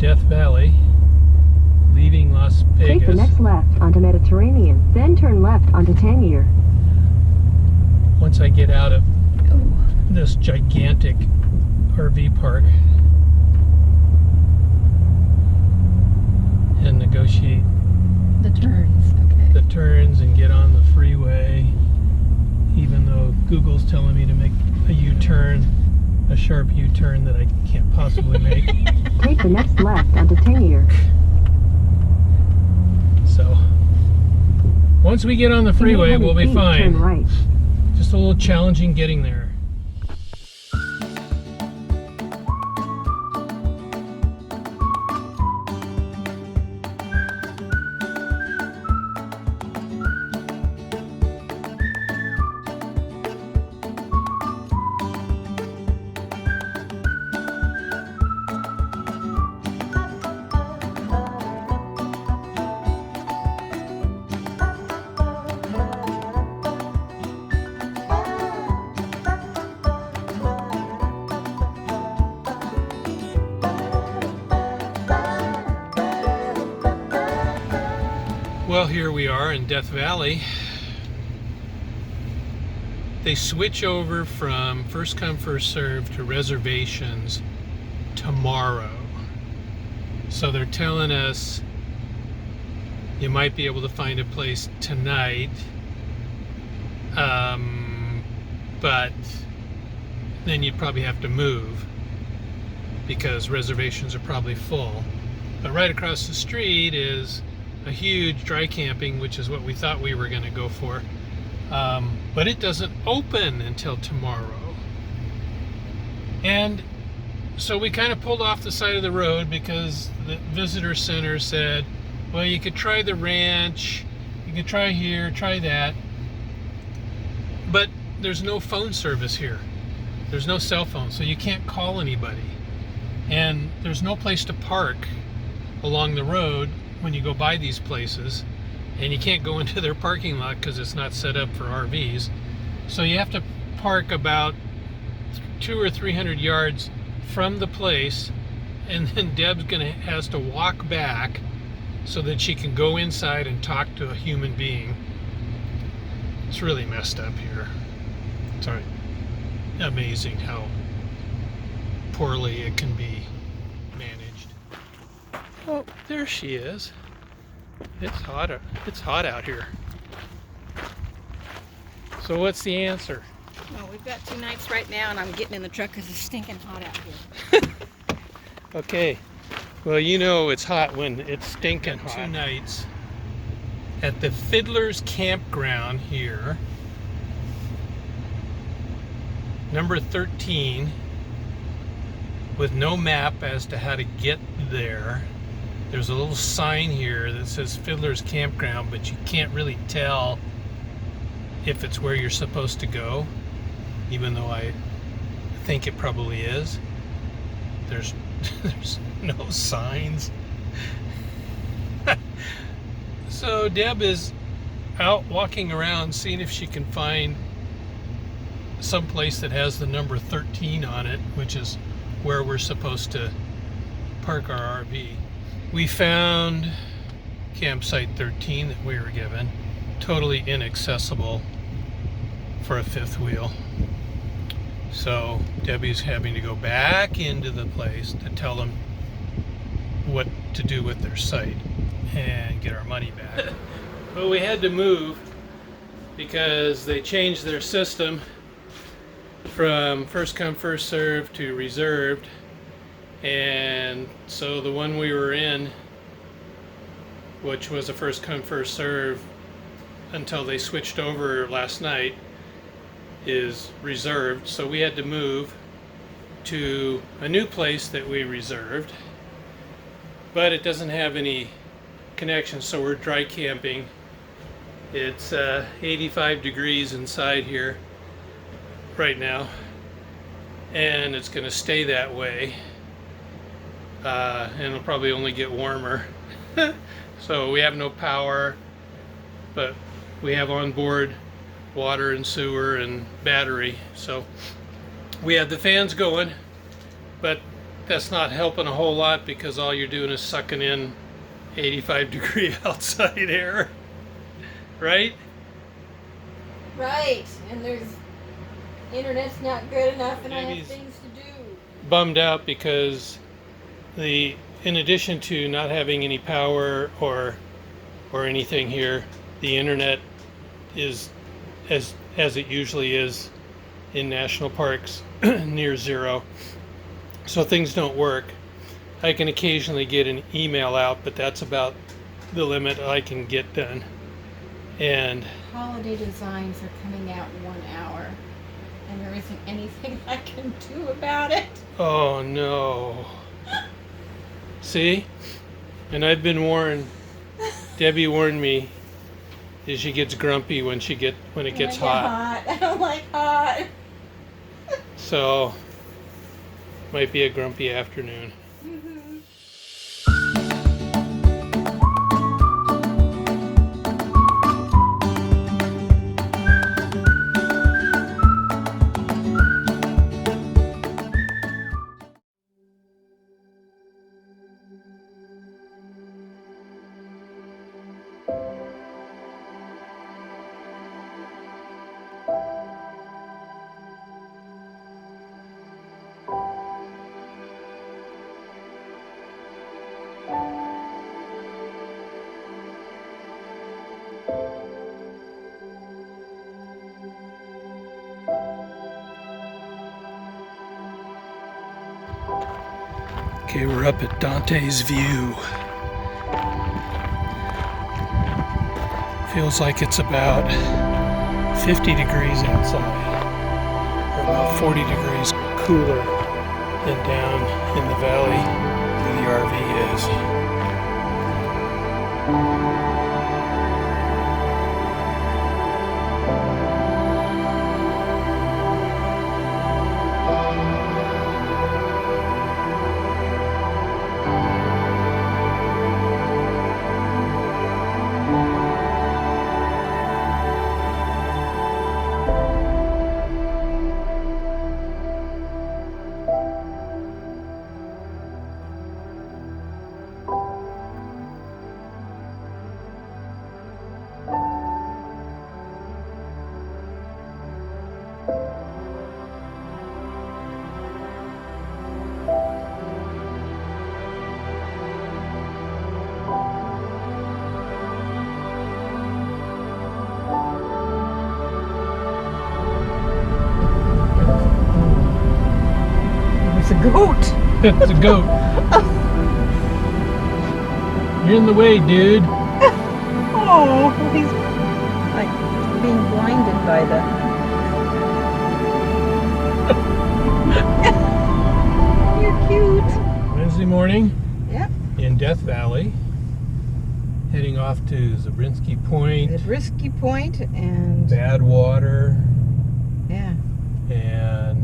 Death Valley, leaving Las Vegas. Take the next left onto Mediterranean, then turn left onto Tangier. Once I get out of this gigantic RV park and negotiate The turns, okay. the turns and get on the freeway, even though Google's telling me to make a U-turn, a sharp U-turn that I can't possibly make. Take the next left onto Tangier. So once we get on the freeway, we'll be fine. Turn right. Just a little challenging getting there. Well, here we are in Death Valley. They switch over from first come, first serve to reservations tomorrow. So they're telling us you might be able to find a place tonight, but then you'd probably have to move because reservations are probably full. But right across the street is a huge dry camping, which is what we thought we were going to go for, but it doesn't open until tomorrow. And so we kind of pulled off the side of the road because the visitor center said, well, you could try the ranch, you could try here, try that, but there's no phone service here. There's no cell phone, so you can't call anybody, and there's no place to park along the road when you go by these places, and you can't go into their parking lot because it's not set up for RVs. So you have to park about 200 or 300 yards from the place, and then Deb's has to walk back so that she can go inside and talk to a human being. It's really messed up here. It's amazing how poorly it can be managed. Oh, there she is. It's hot. It's hot out here. So what's the answer? Well, we've got 2 nights right now, and I'm getting in the truck because it's stinking hot out here. Okay. Well, you know it's hot when it's stinking hot. 2 nights at the Fiddler's Campground here. Number 13, with no map as to how to get there. There's a little sign here that says Fiddler's Campground, but you can't really tell if it's where you're supposed to go, even though I think it probably is. There's no signs. So Deb is out walking around seeing if she can find some place that has the number 13 on it, which is where we're supposed to park our RV. We found campsite 13 that we were given, totally inaccessible for a fifth wheel. So Debbie's having to go back into the place to tell them what to do with their site and get our money back. But we had to move because they changed their system from first come, first served to reserved. And so the one we were in, which was a first come, first serve until they switched over last night, is reserved. So we had to move to a new place that we reserved, but it doesn't have any connection, so we're dry camping. It's 85 degrees inside here right now, and it's going to stay that way, and it'll probably only get warmer. So we have no power, but we have on board water and sewer and battery, so we have the fans going, but that's not helping a whole lot because all you're doing is sucking in 85-degree outside air, right? Right, and there's internet's not good enough, and I have Debbie's things to do. bummed out because in addition to not having any power or anything here, the internet is as it usually is in national parks near zero. So things don't work. I can occasionally get an email out, but that's about the limit I can get done. And Holiday designs are coming out in 1 hour, and there isn't anything I can do about it. oh no. See? And I've been warned. Debbie warned me that she gets grumpy when it gets hot. I don't like hot. So might be a grumpy afternoon. Okay, we're up at Dante's View. Feels like it's about 50 degrees outside, or about 40 degrees cooler than down in the valley where the RV is. It's a goat. It's a goat. You're in the way, dude. Oh, he's like being blinded by the. You're cute. Wednesday morning Yep. in Death Valley, heading off to Zabriskie Point, Zabriskie Point and Badwater, yeah. and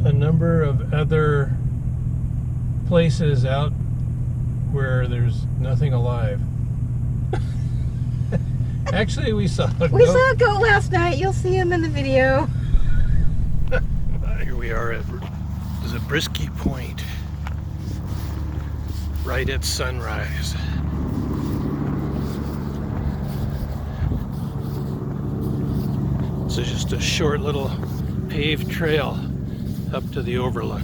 a number of other places out where there's nothing alive. Actually, we saw a We goat. saw a goat last night. You'll see him in the video. Here we are at Zabriskie Point, right at sunrise. This is just a short little paved trail up to the overlook.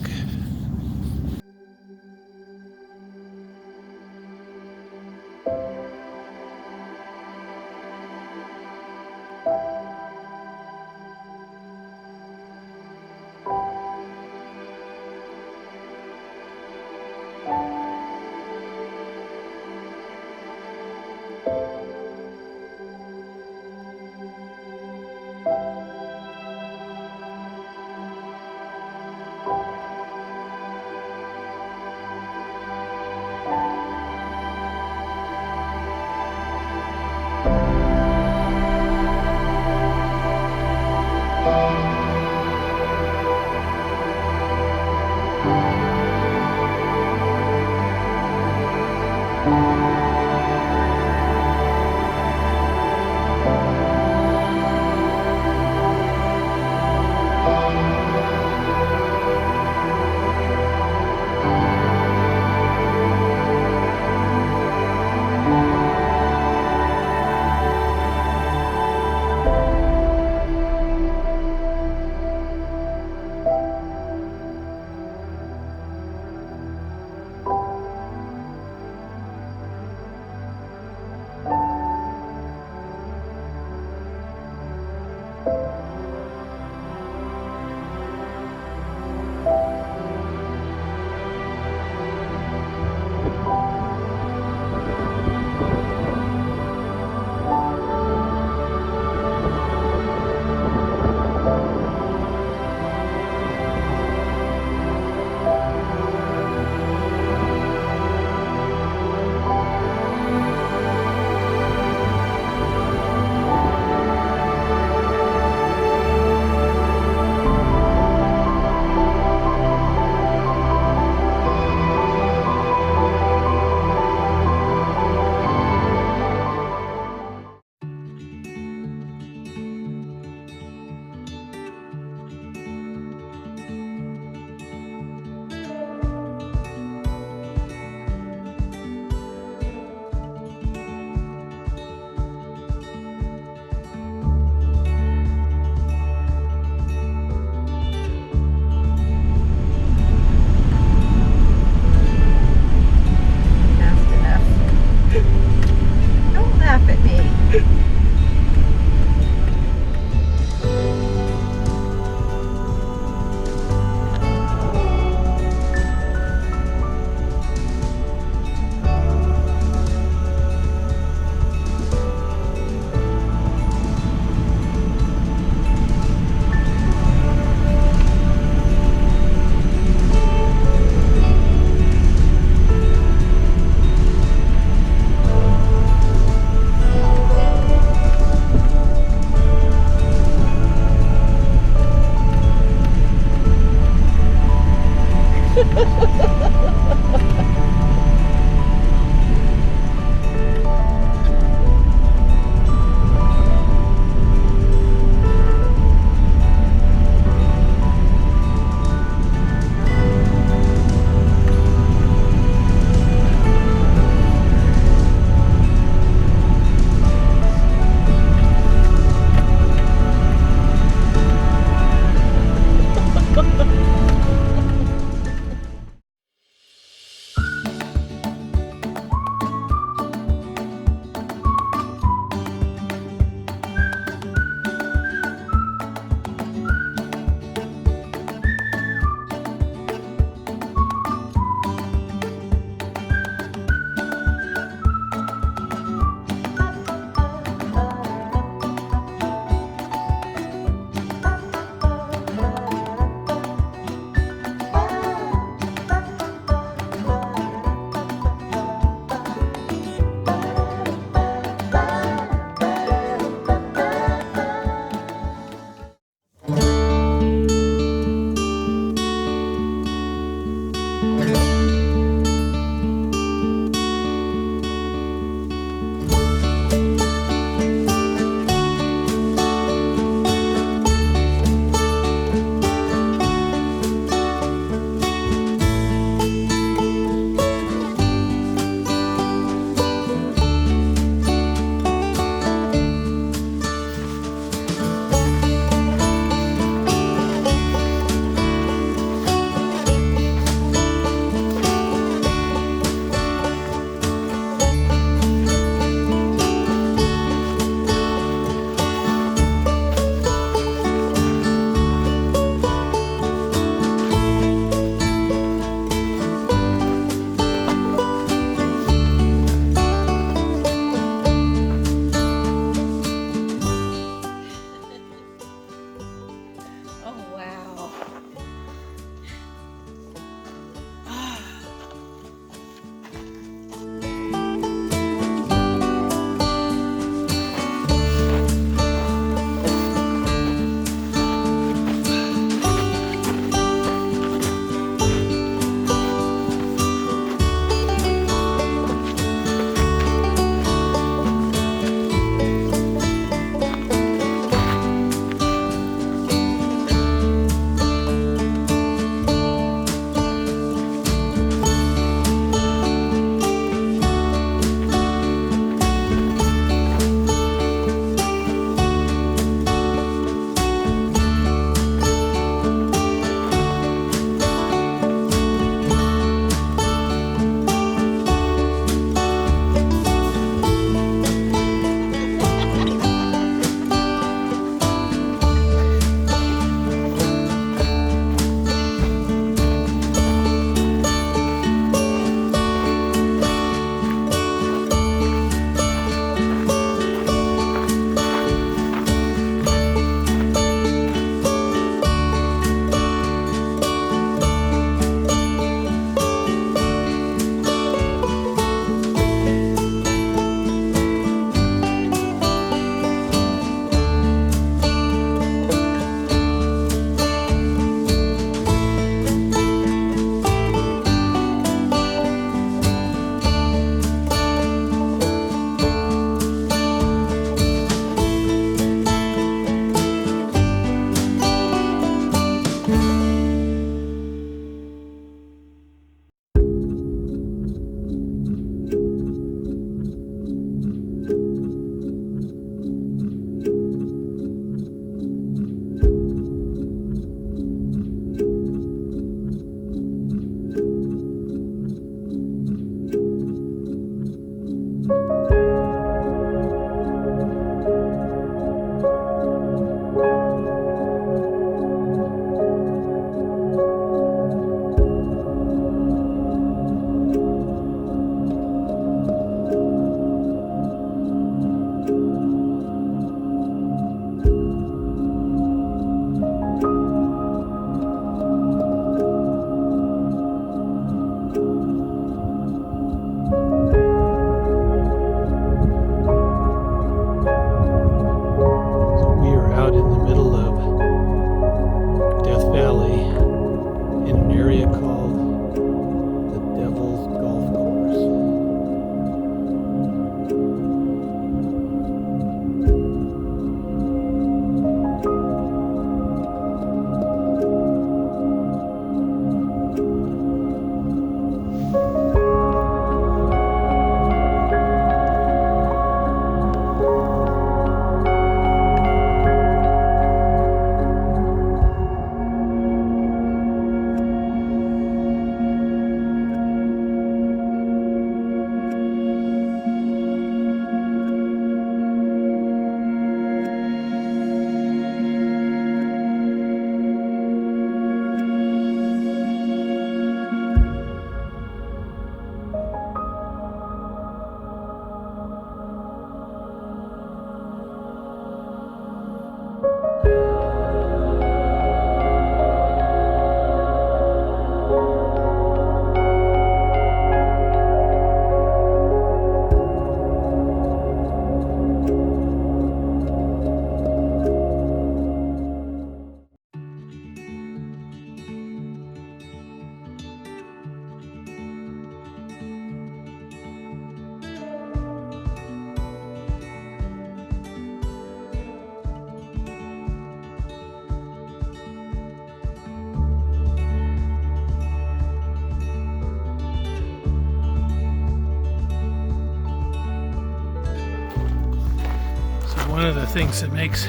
one of the things that makes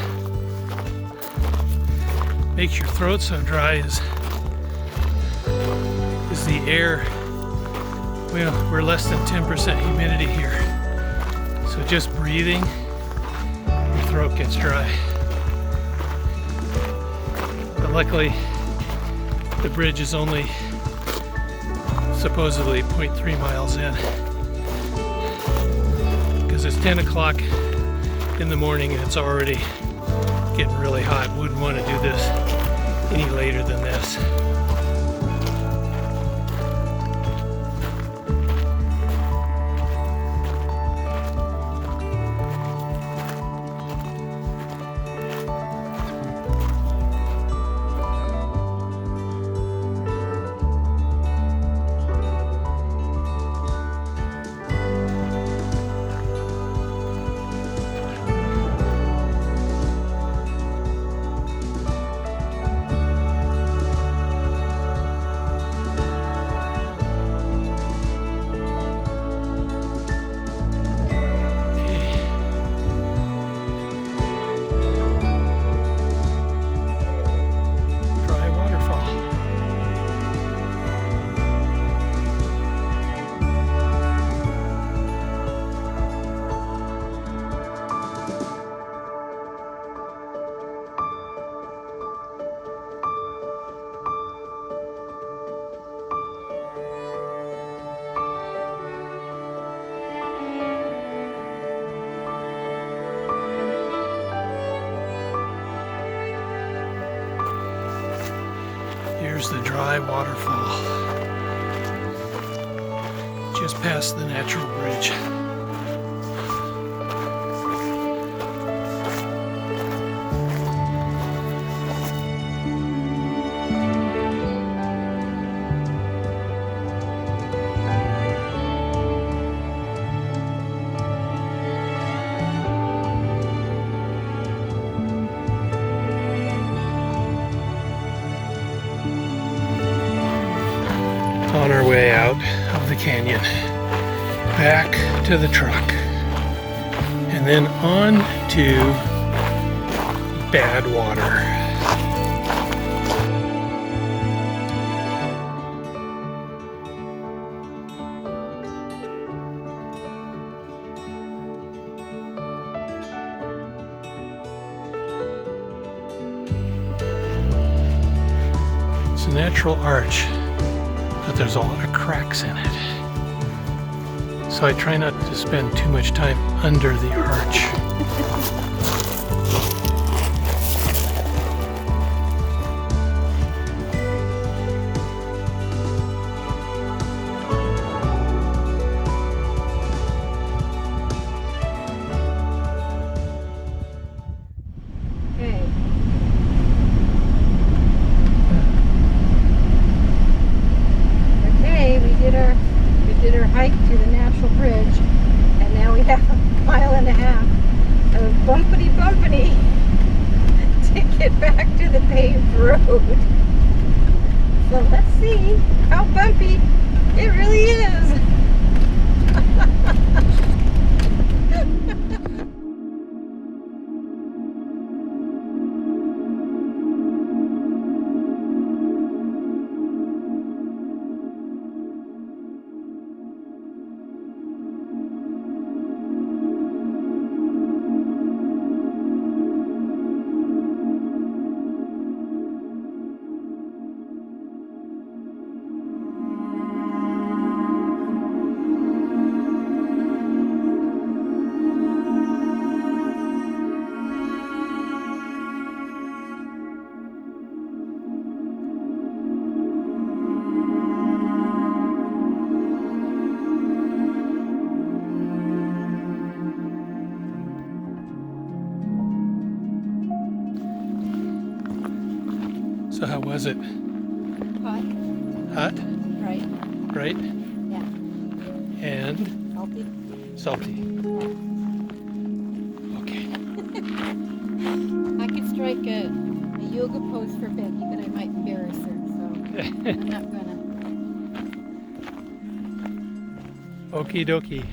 your throat so dry is the air. Well, we're less than 10% humidity here, so just breathing, your throat gets dry. But luckily, the bridge is only supposedly 0.3 miles in, because it's 10 o'clock in the morning and it's already getting really hot. Wouldn't want to do this any later than this. Here's the dry waterfall, just past the natural bridge. On our way out of the canyon, back to the truck, and then on to Badwater. It's a natural arch, but there's a lot of cracks in it. So I try not to spend too much time under the arch. Okay. Okay, we did our hike to the natural bridge, and now we have 1.5 miles of bumpity to get back to the paved road. So let's see how bumpy it really is. So how was it? Hot. Hot? Right. Right? Yeah. And Salty. salty. Okay. I could strike a yoga pose for Becky, but I might embarrass her, so I'm not gonna. Okie dokie.